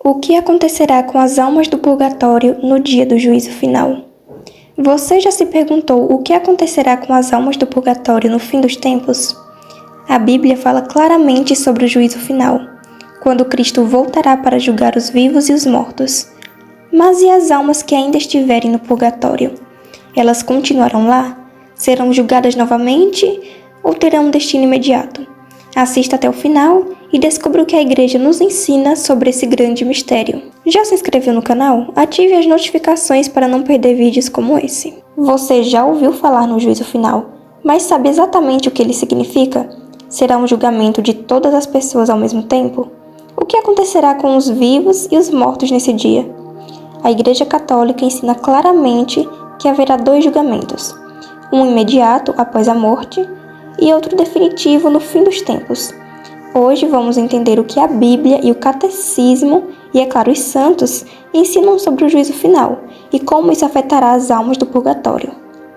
O que acontecerá com as almas do purgatório no dia do juízo final? Você já se perguntou o que acontecerá com as almas do purgatório no fim dos tempos? A Bíblia fala claramente sobre o juízo final, quando Cristo voltará para julgar os vivos e os mortos. Mas e as almas que ainda estiverem no purgatório? Elas continuarão lá? Serão julgadas novamente ou terão um destino imediato? Assista até o final e descubra o que a Igreja nos ensina sobre esse grande mistério. Já se inscreveu no canal? Ative as notificações para não perder vídeos como esse. Você já ouviu falar no juízo final, mas sabe exatamente o que ele significa? Será um julgamento de todas as pessoas ao mesmo tempo? O que acontecerá com os vivos e os mortos nesse dia? A Igreja Católica ensina claramente que haverá 2 julgamentos, um imediato após a morte e outro definitivo no fim dos tempos. Hoje vamos entender o que a Bíblia e o Catecismo, e é claro os santos, ensinam sobre o juízo final e como isso afetará as almas do purgatório.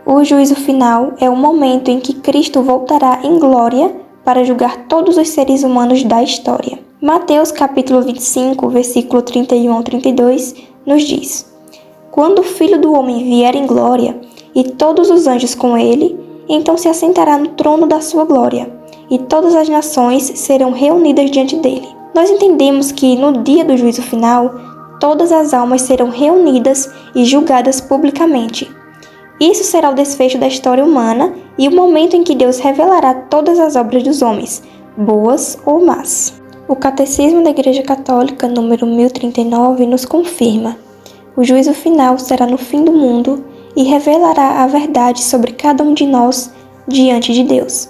O juízo final é o momento em que Cristo voltará em glória para julgar todos os seres humanos da história. Mateus capítulo 25, versículo 31 ao 32, nos diz: Quando o Filho do Homem vier em glória, e todos os anjos com ele, então se assentará no trono da sua glória, e todas as nações serão reunidas diante dele. Nós entendemos que no dia do juízo final, todas as almas serão reunidas e julgadas publicamente. Isso será o desfecho da história humana e o momento em que Deus revelará todas as obras dos homens, boas ou más. O Catecismo da Igreja Católica, número 1039, nos confirma: o juízo final será no fim do mundo e revelará a verdade sobre cada um de nós diante de Deus.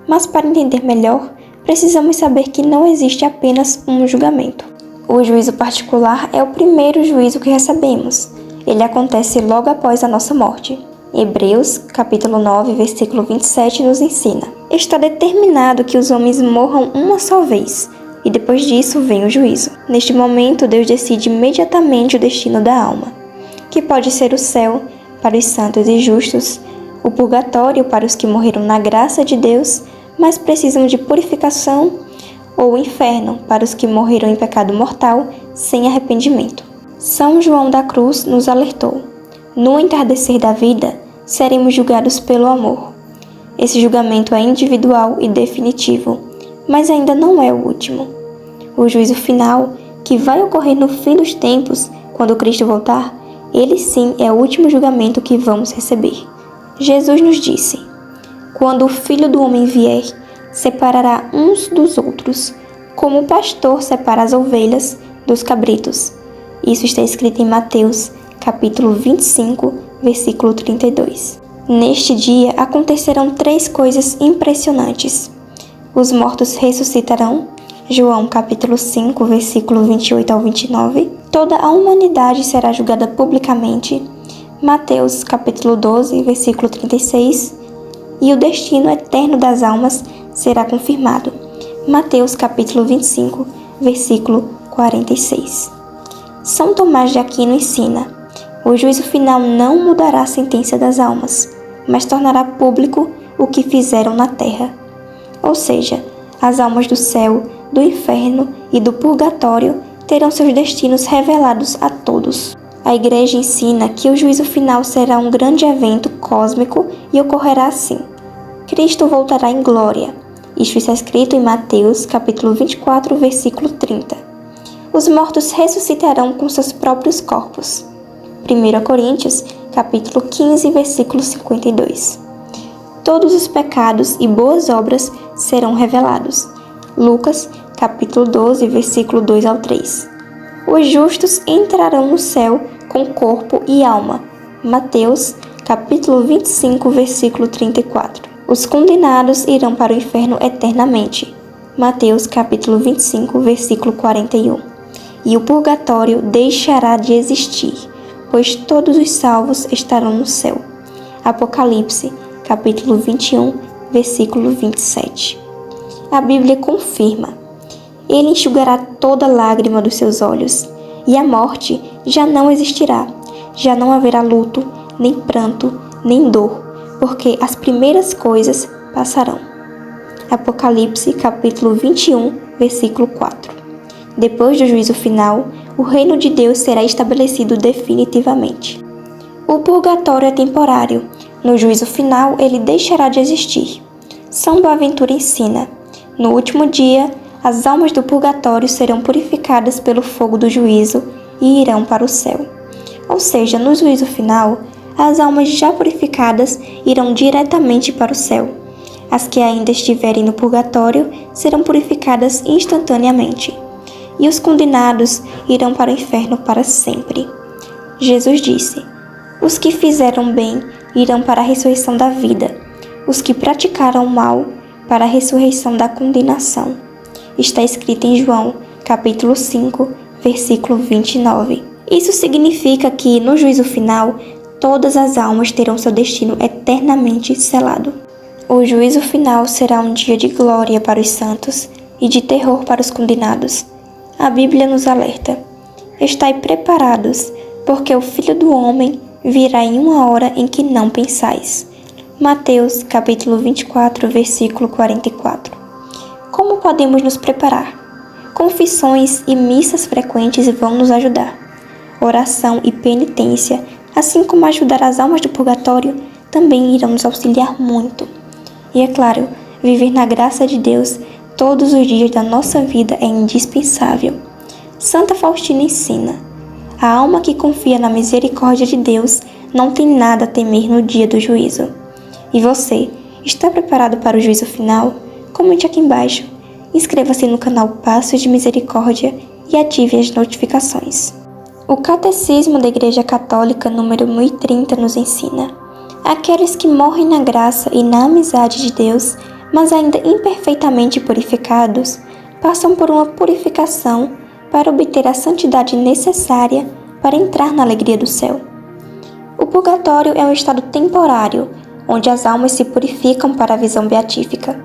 Mas para entender melhor, precisamos saber que não existe apenas um julgamento. O juízo particular é o primeiro juízo que recebemos. Ele acontece logo após a nossa morte. Hebreus, capítulo 9, versículo 27, nos ensina: Está determinado que os homens morram uma só vez, e depois disso vem o juízo. Neste momento, Deus decide imediatamente o destino da alma, que pode ser o céu para os santos e justos, o purgatório para os que morreram na graça de Deus, mas precisam de purificação, ou o inferno para os que morreram em pecado mortal sem arrependimento. São João da Cruz nos alertou: no entardecer da vida, seremos julgados pelo amor. Esse julgamento é individual e definitivo, mas ainda não é o último. O juízo final, que vai ocorrer no fim dos tempos, quando Cristo voltar, ele sim é o último julgamento que vamos receber. Jesus nos disse: Quando o Filho do Homem vier, separará uns dos outros, como o pastor separa as ovelhas dos cabritos. Isso está escrito em Mateus, capítulo 25, versículo 32. Neste dia acontecerão 3 coisas impressionantes. Os mortos ressuscitarão, João capítulo 5, versículo 28 ao 29. Toda a humanidade será julgada publicamente, Mateus capítulo 12, versículo 36. E o destino eterno das almas será confirmado, Mateus capítulo 25, versículo 46. São Tomás de Aquino ensina: o juízo final não mudará a sentença das almas, mas tornará público o que fizeram na terra. Ou seja, as almas do céu, do inferno e do purgatório terão seus destinos revelados a todos. A Igreja ensina que o juízo final será um grande evento cósmico e ocorrerá assim: Cristo voltará em glória. Isto está escrito em Mateus, capítulo 24, versículo 30. Os mortos ressuscitarão com seus próprios corpos. 1 Coríntios, capítulo 15, versículo 52. Todos os pecados e boas obras serão revelados. Lucas, capítulo 12, versículo 2 ao 3. Os justos entrarão no céu com corpo e alma. Mateus, capítulo 25, versículo 34. Os condenados irão para o inferno eternamente. Mateus, capítulo 25, versículo 41. E o purgatório deixará de existir, pois todos os salvos estarão no céu. Apocalipse, capítulo 21, versículo 27. A Bíblia confirma: Ele enxugará toda lágrima dos seus olhos, e a morte já não existirá. Já não haverá luto, nem pranto, nem dor, porque as primeiras coisas passarão. Apocalipse, capítulo 21, versículo 4. Depois do juízo final, o reino de Deus será estabelecido definitivamente. O purgatório é temporário. No juízo final, ele deixará de existir. São Boaventura ensina: no último dia, as almas do purgatório serão purificadas pelo fogo do juízo e irão para o céu. Ou seja, no juízo final, as almas já purificadas irão diretamente para o céu. As que ainda estiverem no purgatório serão purificadas instantaneamente. E os condenados irão para o inferno para sempre. Jesus disse: os que fizeram bem irão para a ressurreição da vida. Os que praticaram o mal para a ressurreição da condenação. Está escrito em João, capítulo 5, versículo 29. Isso significa que, no juízo final, todas as almas terão seu destino eternamente selado. O juízo final será um dia de glória para os santos e de terror para os condenados. A Bíblia nos alerta: estai preparados, porque o Filho do Homem virá em uma hora em que não pensais. Mateus, capítulo 24, versículo 44. Como podemos nos preparar? Confissões e missas frequentes vão nos ajudar. Oração e penitência, assim como ajudar as almas do purgatório, também irão nos auxiliar muito. E é claro, viver na graça de Deus todos os dias da nossa vida é indispensável. Santa Faustina ensina: a alma que confia na misericórdia de Deus não tem nada a temer no dia do juízo. E você, está preparado para o juízo final? Comente aqui embaixo, inscreva-se no canal Passos de Misericórdia e ative as notificações. O Catecismo da Igreja Católica número 1030 nos ensina: aqueles que morrem na graça e na amizade de Deus, mas ainda imperfeitamente purificados, passam por uma purificação para obter a santidade necessária para entrar na alegria do céu. O purgatório é um estado temporário, onde as almas se purificam para a visão beatífica.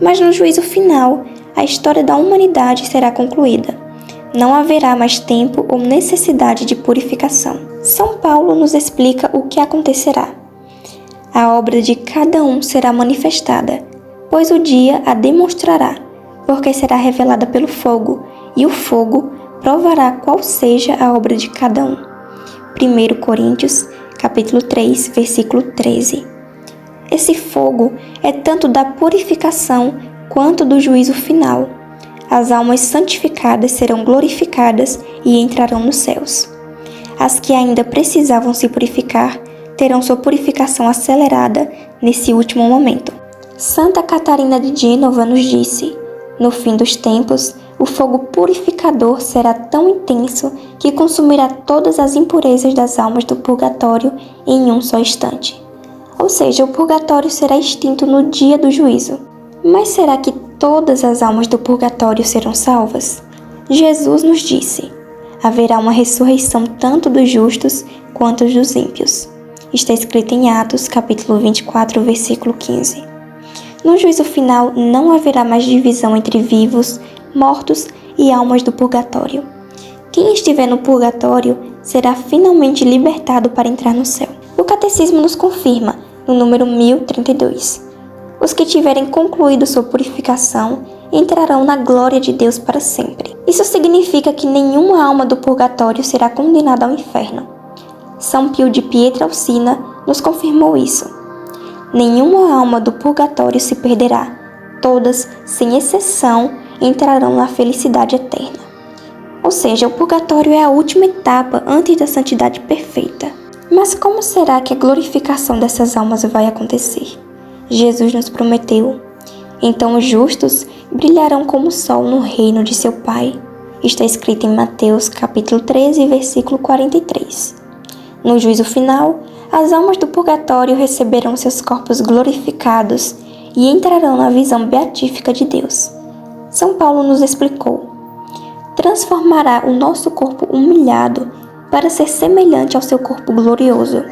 Mas no juízo final, a história da humanidade será concluída. Não haverá mais tempo ou necessidade de purificação. São Paulo nos explica o que acontecerá. A obra de cada um será manifestada, pois o dia a demonstrará, porque será revelada pelo fogo, e o fogo provará qual seja a obra de cada um. 1 Coríntios, capítulo 3, versículo 13. Esse fogo é tanto da purificação quanto do juízo final. As almas santificadas serão glorificadas e entrarão nos céus. As que ainda precisavam se purificar terão sua purificação acelerada nesse último momento. Santa Catarina de Gênova nos disse: no fim dos tempos, o fogo purificador será tão intenso que consumirá todas as impurezas das almas do purgatório em um só instante. Ou seja, o purgatório será extinto no dia do juízo. Mas será que todas as almas do purgatório serão salvas? Jesus nos disse: haverá uma ressurreição tanto dos justos quanto dos ímpios. Está escrito em Atos, capítulo 24, versículo 15. No juízo final não haverá mais divisão entre vivos, mortos e almas do purgatório. Quem estiver no purgatório será finalmente libertado para entrar no céu. O Catecismo nos confirma, no número 1032. Os que tiverem concluído sua purificação entrarão na glória de Deus para sempre. Isso significa que nenhuma alma do purgatório será condenada ao inferno. São Pio de Pietrelcina nos confirmou isso. Nenhuma alma do purgatório se perderá. Todas, sem exceção, entrarão na felicidade eterna. Ou seja, o purgatório é a última etapa antes da santidade perfeita. Mas como será que a glorificação dessas almas vai acontecer? Jesus nos prometeu: então os justos brilharão como o sol no reino de seu Pai. Está escrito em Mateus capítulo 13, versículo 43. No juízo final, as almas do purgatório receberão seus corpos glorificados e entrarão na visão beatífica de Deus. São Paulo nos explicou: transformará o nosso corpo humilhado para ser semelhante ao seu corpo glorioso.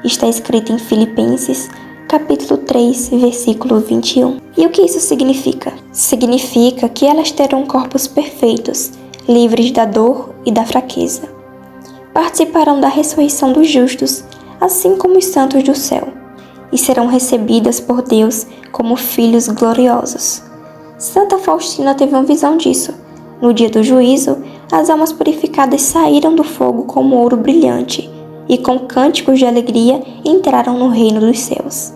Está escrito em Filipenses, capítulo 3, versículo 21. E o que isso significa? Significa que elas terão corpos perfeitos, livres da dor e da fraqueza. Participarão da ressurreição dos justos, assim como os santos do céu, e serão recebidas por Deus como filhos gloriosos. Santa Faustina teve uma visão disso. No dia do juízo, as almas purificadas saíram do fogo como ouro brilhante e com cânticos de alegria entraram no reino dos céus.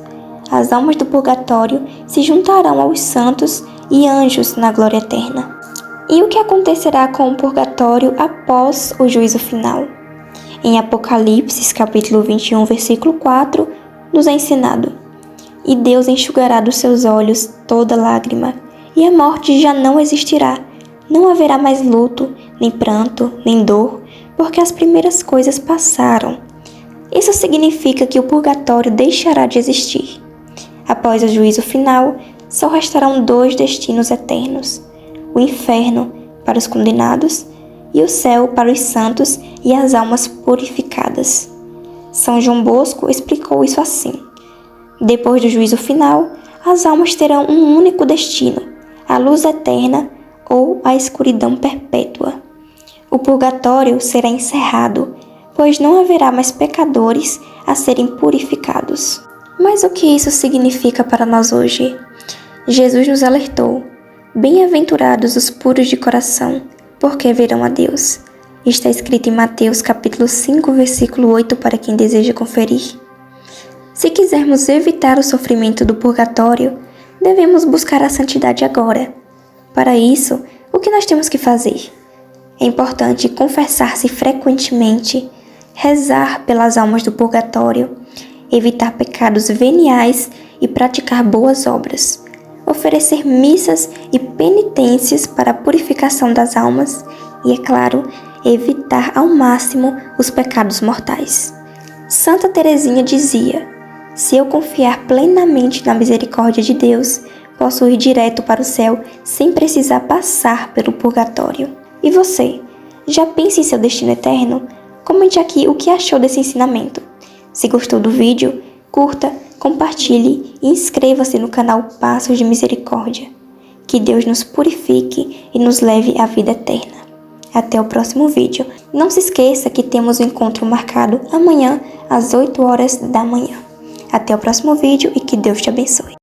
As almas do purgatório se juntarão aos santos e anjos na glória eterna. E o que acontecerá com o purgatório após o juízo final? Em Apocalipse, capítulo 21, versículo 4, nos é ensinado: E Deus enxugará dos seus olhos toda lágrima, e a morte já não existirá. Não haverá mais luto, nem pranto, nem dor, porque as primeiras coisas passaram. Isso significa que o purgatório deixará de existir. Após o juízo final, só restarão 2 destinos eternos: o inferno para os condenados e o céu para os santos e as almas purificadas. São João Bosco explicou isso assim: depois do juízo final, as almas terão um único destino, a luz eterna ou a escuridão perpétua. O purgatório será encerrado, pois não haverá mais pecadores a serem purificados. Mas o que isso significa para nós hoje? Jesus nos alertou: bem-aventurados os puros de coração, porque verão a Deus. Está escrito em Mateus capítulo 5, versículo 8, para quem deseja conferir. Se quisermos evitar o sofrimento do purgatório, devemos buscar a santidade agora. Para isso, o que nós temos que fazer? É importante confessar-se frequentemente, rezar pelas almas do purgatório, evitar pecados veniais e praticar boas obras, oferecer missas e penitências para a purificação das almas e, é claro, evitar ao máximo os pecados mortais. Santa Teresinha dizia: se eu confiar plenamente na misericórdia de Deus, posso ir direto para o céu sem precisar passar pelo purgatório. E você, já pensa em seu destino eterno? Comente aqui o que achou desse ensinamento. Se gostou do vídeo, curta, compartilhe e inscreva-se no canal Passos de Misericórdia. Que Deus nos purifique e nos leve à vida eterna. Até o próximo vídeo. Não se esqueça que temos um encontro marcado amanhã às 8 horas da manhã. Até o próximo vídeo e que Deus te abençoe.